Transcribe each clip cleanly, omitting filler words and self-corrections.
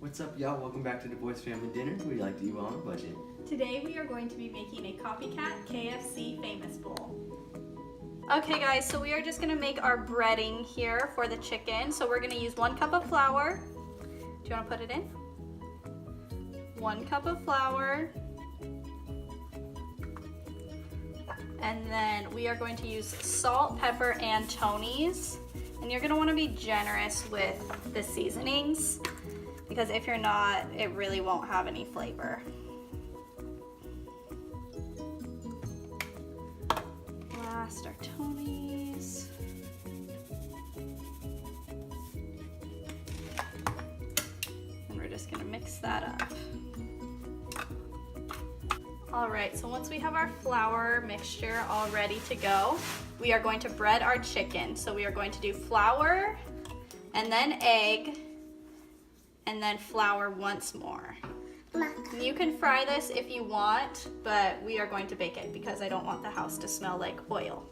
What's up, y'all? Welcome back to Dubois Family Dinner. We like to eat well on a budget. Today we are going to be making a Copycat KFC famous bowl. Okay guys, so we are just gonna make our breading here for the chicken. So we're gonna use 1 cup of flour. Do you wanna put it in? 1 cup of flour. And then we are going to use salt, pepper, and Tony's. And you're gonna wanna be generous with the seasonings, because if you're not, it really won't have any flavor. Last, our Tony's. And we're just gonna mix that up. All right, so once we have our flour mixture all ready to go, we are going to bread our chicken. So we are going to do flour and then egg, and then flour once more. You can fry this if you want, but we are going to bake it because I don't want the house to smell like oil.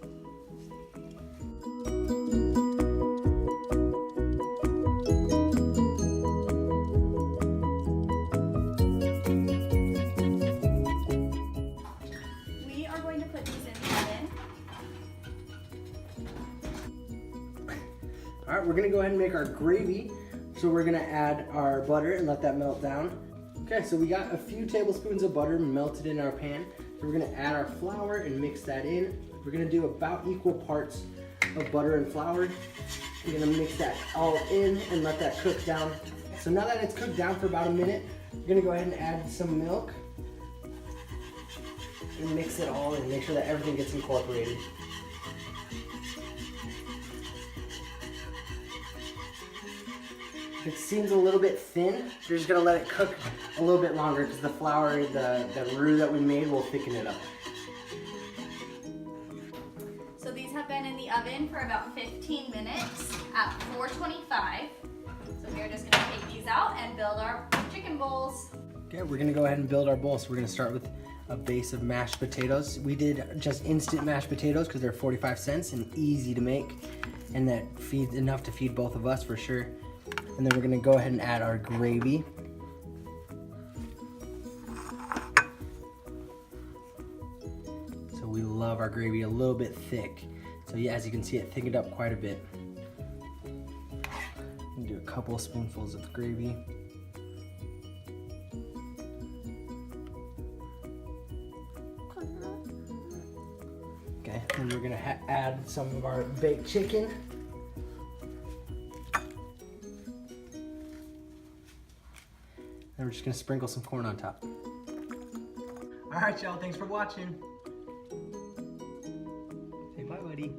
We are going to put these in the oven. All right, we're gonna go ahead and make our gravy. So we're gonna add our butter and let that melt down. Okay, so we got a few tablespoons of butter melted in our pan. So we're gonna add our flour and mix that in. We're gonna do about equal parts of butter and flour. We're gonna mix that all in and let that cook down. So now that it's cooked down for about a minute, we're gonna go ahead and add some milk and mix it all and make sure that everything gets incorporated. If it seems a little bit thin, you're just gonna let it cook a little bit longer because the flour, the roux that we made will thicken it up. So these have been in the oven for about 15 minutes at 425. So we are just gonna take these out and build our chicken bowls. Okay, we're gonna go ahead and build our bowl. So we're gonna start with a base of mashed potatoes. We did just instant mashed potatoes because they're 45 cents and easy to make, and that feeds enough to feed both of us for sure. And then we're gonna go ahead and add our gravy. So we love our gravy a little bit thick. So yeah, as you can see, it thickened up quite a bit. Do a couple of spoonfuls of gravy. Okay, and we're gonna add some of our baked chicken. And we're just gonna sprinkle some corn on top. All right, y'all, thanks for watching. Say bye, buddy.